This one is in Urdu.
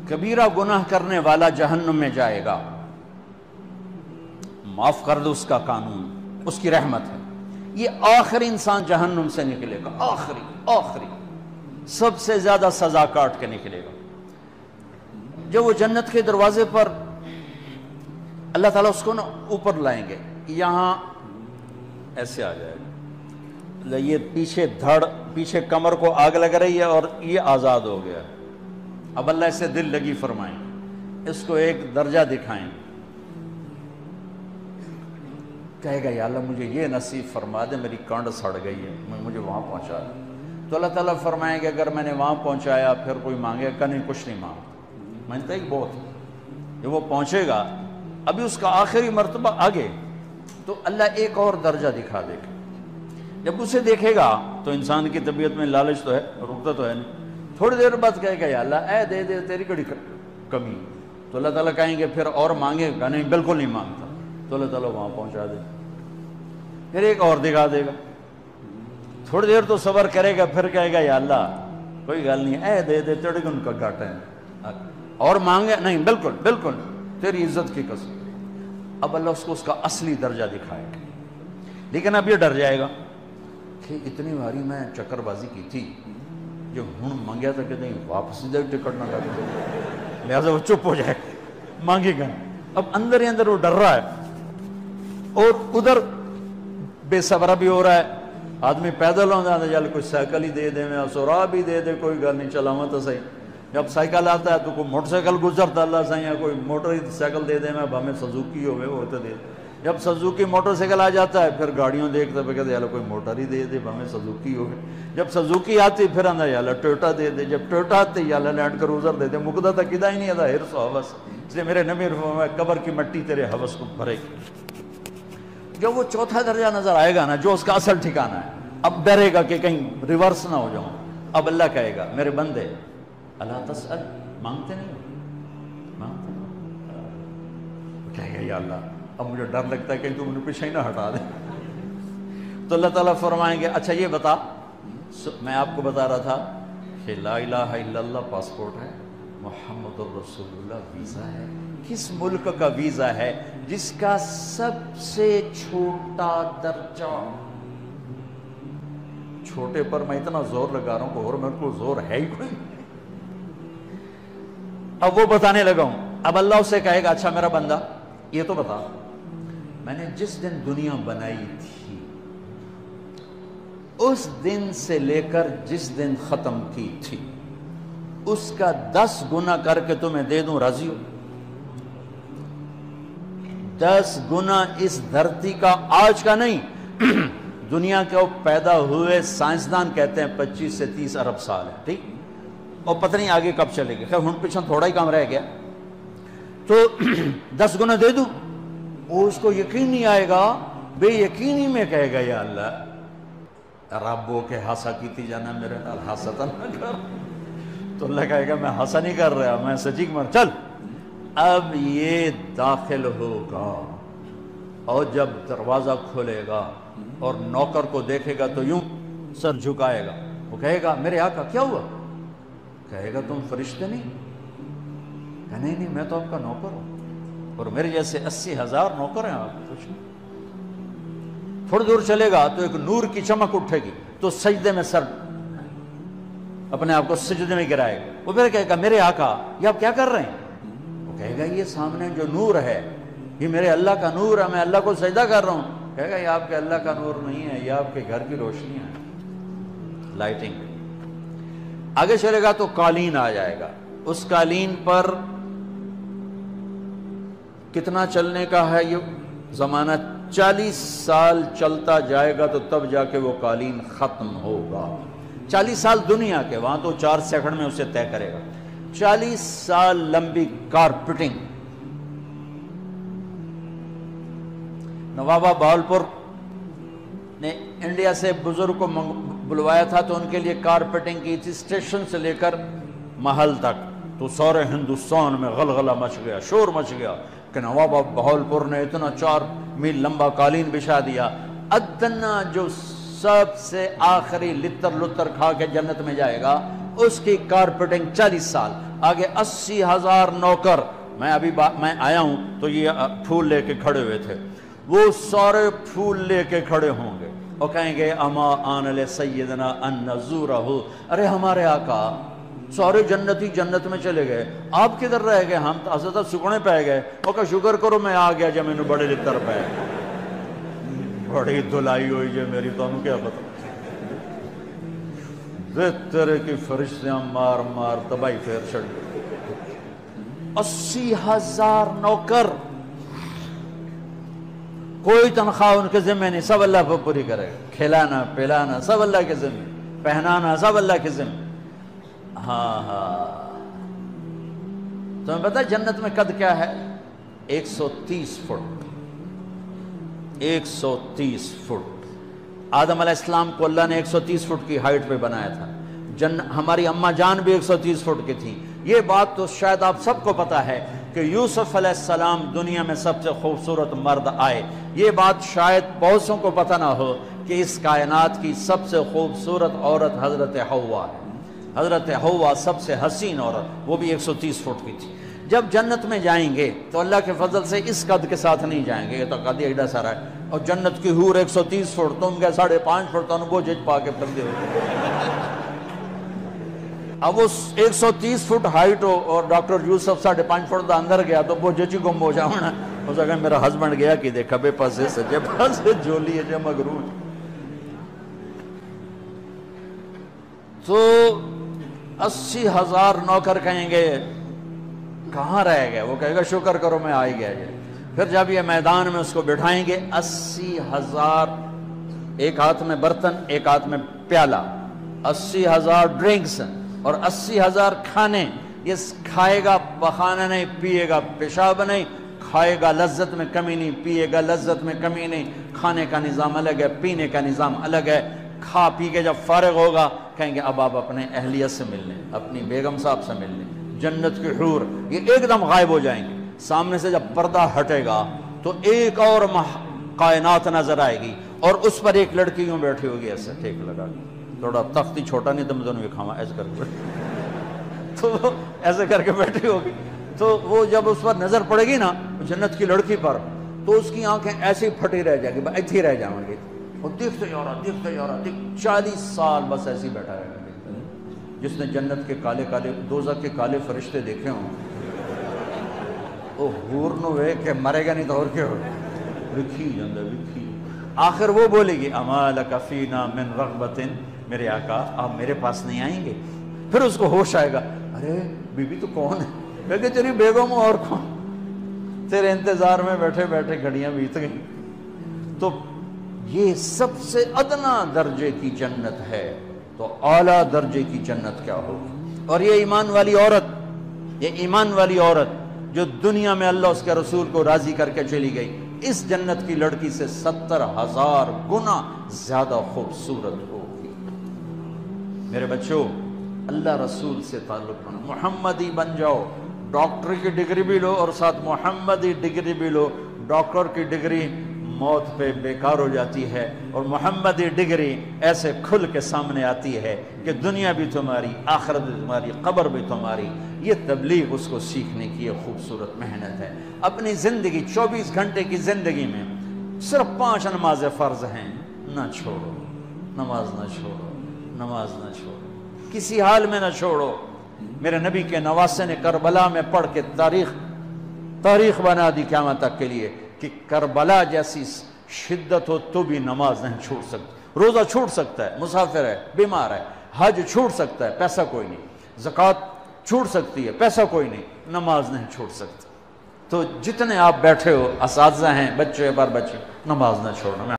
کبیرہ گناہ کرنے والا جہنم میں جائے گا، معاف کر دو اس کا قانون، اس کی رحمت ہے، یہ آخری انسان جہنم سے نکلے گا، آخری سب سے زیادہ سزا کاٹ کے نکلے گا۔ جب وہ جنت کے دروازے پر اللہ تعالیٰ اس کو نا اوپر لائیں گے، یہاں ایسے آ جائے گا، یہ پیچھے کمر کو آگ لگ رہی ہے اور یہ آزاد ہو گیا۔ اب اللہ اسے دل لگی فرمائیں، اس کو ایک درجہ دکھائیں، کہے گا یا اللہ مجھے یہ نصیب فرما دے، میری کانڈ سڑ گئی ہے، مجھے وہاں پہنچا دے۔ تو اللہ تعالیٰ فرمائیں گے اگر میں نے وہاں پہنچایا پھر کوئی مانگے گا نہیں، کچھ نہیں مانگتا، مانگتا ہی بہت۔ جب وہ پہنچے گا ابھی اس کا آخری مرتبہ آگے، تو اللہ ایک اور درجہ دکھا دے گا۔ جب اسے دیکھے گا تو انسان کی طبیعت میں لالچ تو ہے، رکتا تو ہے نہیں، تھوڑی دیر بعد کہے گا یا اللہ اے دے دے، تیری کڑی کمی۔ تو اللہ تعالیٰ کہیں گے پھر اور مانگے گا نہیں، بالکل نہیں مانگتا، تو اللہ تعالیٰ وہاں پہنچا دے، پھر ایک اور دکھا دے گا، تھوڑی دیر تو صبر کرے گا، پھر کہے گا یا اللہ کوئی گل نہیں، اے دے دے، تیرے کو ان کا گھاٹا ہے، اور مانگے نہیں، بالکل تیری عزت کی قسم۔ اب اللہ اس کو اس کا اصلی درجہ دکھائے گا، لیکن اب یہ ڈر جائے گا کہ اتنی باری میں چکر بازی کی تھی، جو ہوں مانگیا تھا کہ نہیں واپس دے ٹکٹ نہ لگ جائے، لہٰذا وہ چپ ہو جائے، مانگے گا۔ اب اندر ہی اندر وہ ڈر رہا ہے، اور ادھر بے صبرا بھی ہو رہا ہے، آدمی پیدل ہو جاتا ہے، چل کوئی سائیکل ہی دے دے، میں سورا بھی دے دے، کوئی گل نہیں، چلاواں تو صحیح۔ جب سائیکل آتا ہے تو کوئی موٹر سائیکل گزرتا اللہ صحیح ہے، کوئی موٹر سائیکل دے دے، میں ہمیں سزوکی ہوئے وہ تو دے دے۔ جب سزوکی موٹر سائیکل آ جاتا ہے پھر گاڑیوں دیکھتا ہے، کہتے ہیں کوئی موٹر ہی دے دے، ہمیں سزوکی ہوئے۔ جب سزوکی آتی پھر آندہ یا اللہ ٹویوٹا دے دے، جب ٹویوٹا آتی یا اللہ لینڈ کروزر دے دے، مقدہ تک کدا ہی نہیں آتا، حرص و حوث۔ اس لیے میرے نبی فرمایا قبر کی مٹی تیرے حوث کو بھرے گی۔ جب وہ چوتھا درجہ نظر آئے گا نا، جو اس کا اصل ٹھکانہ ہے، اب ڈرے گا کہ کہیں ریورس نہ ہو جاؤں۔ اب اللہ کہے گا میرے بندے اللہ تسأل، مانگتے نہیں، مانگتے نہیں، کہے گا یا اللہ اب مجھے ڈر لگتا ہے کہ تم انہیں پیچھے ہی نہ ہٹا دے۔ تو اللہ تعالیٰ فرمائیں گے اچھا یہ بتا، میں آپ کو بتا رہا تھا کہ لا الہ الا اللہ پاسپورٹ ہے، محمد الرسول اللہ ویزا ہے۔ کس ملک کا ویزا ہے؟ جس کا سب سے چھوٹا درجہ، چھوٹے پر میں اتنا زور لگا رہا ہوں کہ اور میرے کو زور ہے ہی کوئی۔ اب وہ بتانے لگا ہوں، اب اللہ اسے کہے گا اچھا میرا بندہ یہ تو بتا، میں نے جس دن دنیا بنائی تھی اس دن سے لے کر جس دن ختم کی تھی اس کا 10 گنا کر کے تمہیں دے دوں، راضی ہو؟ 10 گنا اس دھرتی کا، آج کا نہیں، دنیا کے وہ پیدا ہوئے سائنسدان کہتے ہیں 25 سے 30 ارب سال ہے، ٹھیک، اور پتہ نہیں آگے کب چلے گا، خیر ہن پیچھے تھوڑا ہی کام رہ گیا، تو 10 گنا دے دوں۔ وہ اس کو یقین نہیں آئے گا، بے یقینی میں کہے گا یا اللہ ربو کے ہاسا کیتی جانا میرے نال ہاسا نہ کر۔ تو اللہ کہے گا میں ہاسا نہیں کر رہا، میں سچی مر، چل اب یہ داخل ہوگا، اور جب دروازہ کھولے گا اور نوکر کو دیکھے گا تو یوں سر جھکائے گا، وہ کہے گا میرے آقا کیا ہوا؟ کہے گا تم فرشتے نہیں؟ کہ نہیں میں تو آپ کا نوکر ہوں، اور میرے جیسے 80,000 نوکر ہیں، آپ کچھ نہیں۔ تھوڑی دور چلے گا تو ایک نور کی چمک اٹھے گی، تو سجدے میں سر اپنے آپ کو سجدے میں گرائے گا، وہ پھر کہے گا میرے آقا یہ آپ کیا کر رہے ہیں؟ وہ کہے گا یہ سامنے جو نور ہے یہ میرے اللہ کا نور ہے، میں اللہ کو سجدہ کر رہا ہوں۔ کہے گا یہ آپ کے اللہ کا نور نہیں ہے، یہ آپ کے گھر کی روشنی ہے، لائٹنگ۔ آگے چلے گا تو قالین آ جائے گا، اس قالین پر کتنا چلنے کا ہے یہ زمانہ؟ 40 سال چلتا جائے گا تو تب جا کے وہ قالین ختم ہوگا۔ 40 سال دنیا کے، وہاں تو 4 سیکنڈ میں اسے طے کرے گا۔ 40 سال لمبی کارپیٹنگ۔ نوابہ بہاولپور نے انڈیا سے بزرگ کو بلوایا تھا تو ان کے لیے کارپیٹنگ کی تھی، اسٹیشن سے لے کر محل تک، تو سارے ہندوستان میں غلغلہ مچ گیا، شور مچ گیا کہ نوابہ بہاولپور نے اتنا 4 میل لمبا قالین بچھا دیا۔ ادنا جو سب سے آخری لتر لتر کھا کے جنت میں جائے گا اس کی کارپیٹنگ 40 سال، آگے 80,000 نوکر. میں آیا ہوں تو یہ پھول لے کے کھڑے ہوئے تھے، وہ سارے پھول لے کے کھڑے ہوں گے اور کہیں گے اما آن لسیدنا ان نزورہ، ارے ہمارے آقا سارے جنتی جنت میں چلے گئے، آپ کدھر رہ گئے؟ ہم تو حضرت سکنے پہ گئے. وہ کہ شکر کرو میں آ گیا جب میں نے بڑے لتر پہ بڑی دلائی ہوئی جو میری، تو کیا پتا طرح کی فرشتیاں مار مار تباہی پھیر چھڑ گئے. 80,000 نوکر، کوئی تنخواہ ان کے ذمہ نہیں، سب اللہ پہ پوری کرے گا، کھلانا پلانا سب اللہ کے ذمہ، پہنانا سب اللہ کے ذمہ. ہاں تمہیں پتا جنت میں قد کیا ہے؟ 130 فٹ. 130 فٹ. آدم علیہ السلام کو اللہ نے 130 فٹ کی ہائٹ پہ بنایا تھا. ہماری اماں جان بھی 130 فٹ کی تھی. یہ بات تو شاید آپ سب کو پتا ہے کہ یوسف علیہ السلام دنیا میں سب سے خوبصورت مرد آئے. یہ بات شاید بہت سو کو پتہ نہ ہو کہ اس کائنات کی سب سے خوبصورت عورت حضرت حوا ہے. حضرت حوا سب سے حسین عورت، وہ بھی 130 فٹ کی تھی. جب جنت میں جائیں گے تو اللہ کے فضل سے اس قد کے ساتھ نہیں جائیں گے، یہ تو قد ایڈا سارا ہے، اور جنت کی حور 130 فٹ، تم گئے 5.5 فٹ، تو وہ جج پا کے پردے ہو. اب وہ 130 فٹ ہائٹ ہو اور ڈاکٹر یوسف 5.5 فٹ دا اندر گیا تو وہ جچی گم ہو جاؤنا. ہو سکتا ہے میرا ہسبینڈ گیا کہ دیکھا بے پاسے سجے پاسے جولی ہے جو مغرور. تو 80,000 نوکر کہیں گے کہاں رہ گئے؟ وہ کہے گا شکر کرو میں آ ہی گیا. پھر جب یہ میدان میں اس کو بٹھائیں گے 80,000، ایک ہاتھ میں برتن ایک ہاتھ میں پیالہ، 80,000 ڈرنکس اور 80,000 کھانے. یہ کھائے گا بخانہ نہیں، پیے گا پیشاب نہیں، کھائے گا لذت میں کمی نہیں، پیے گا لذت میں کمی نہیں. کھانے کا نظام الگ ہے، پینے کا نظام الگ ہے. کھا پی کے جب فارغ ہوگا کہیں گے اب آپ اپنے اہلیت سے مل لیں، اپنی بیگم صاحب سے مل لیں. جنت کی حور یہ ایک دم غائب ہو جائیں گے. سامنے سے جب پردہ ہٹے گا تو ایک اور کائنات نظر آئے گی، اور اس پر ایک لڑکی یوں بیٹھی ہوگی ایسے ٹھیک لگا کے، تھوڑا تختی چھوٹا نہیں تم دونوں بھی کھاوا ایسے کر کے تو ایسے کر کے بیٹھی ہوگی. تو وہ جب اس پر نظر پڑے گی نا جنت کی لڑکی پر، تو اس کی آنکھیں ایسی پھٹی رہ جائیں گی، ایتھی ہی رہ جائیں گی. اور دیکھتے جا رہا 40 سال بس ایسے ہی بیٹھا رہے گا. جس نے جنت کے کالے کالے دوزخ کے کالے فرشتے دیکھے ہوں وہ حور نو وے کہ مرے گا نہیں تو اور کیا ہو لکھی جاندہ لکھی. آخر وہ بولے گی اما لک فینا من رغبت، میرے آقا آپ میرے پاس نہیں آئیں گے؟ پھر اس کو ہوش آئے گا، ارے بی بی تو کون ہے؟ میں کہ تیری بیگم اور کون، تیرے انتظار میں بیٹھے بیٹھے گھڑیاں بیت گئیں. تو یہ سب سے ادنا درجے کی جنت ہے، تو اعلیٰ درجے کی جنت کیا ہوگی؟ اور یہ ایمان والی عورت، یہ ایمان والی عورت جو دنیا میں اللہ اس کے رسول کو راضی کر کے چلی گئی، اس جنت کی لڑکی سے 70,000 گنا زیادہ خوبصورت ہوگی. میرے بچوں اللہ رسول سے تعلق بنا، محمدی بن جاؤ. ڈاکٹر کی ڈگری بھی لو اور ساتھ محمدی ڈگری بھی لو. ڈاکٹر کی ڈگری موت پہ بیکار ہو جاتی ہے، اور محمدی ڈگری ایسے کھل کے سامنے آتی ہے کہ دنیا بھی تمہاری، آخرت بھی تمہاری، قبر بھی تمہاری. یہ تبلیغ اس کو سیکھنے کی یہ خوبصورت محنت ہے. اپنی زندگی 24 گھنٹے کی زندگی میں صرف 5 نمازیں فرض ہیں، نہ چھوڑو. نماز نہ چھوڑو، نماز نہ چھوڑو، کسی حال میں نہ چھوڑو. میرے نبی کے نواسے نے کربلا میں پڑھ کے تاریخ بنا دی قیامت تک کے لیے کہ کربلا جیسی شدت ہو تو بھی نماز نہیں چھوٹ سکتی. روزہ چھوٹ سکتا ہے، مسافر ہے، بیمار ہے. حج چھوٹ سکتا ہے، پیسہ کوئی نہیں. زکوٰۃ چھوٹ سکتی ہے، پیسہ کوئی نہیں. نماز نہیں چھوٹ سکتی. تو جتنے آپ بیٹھے ہو، اساتذہ ہیں، بچے پر بچے، نماز نہ چھوڑنا.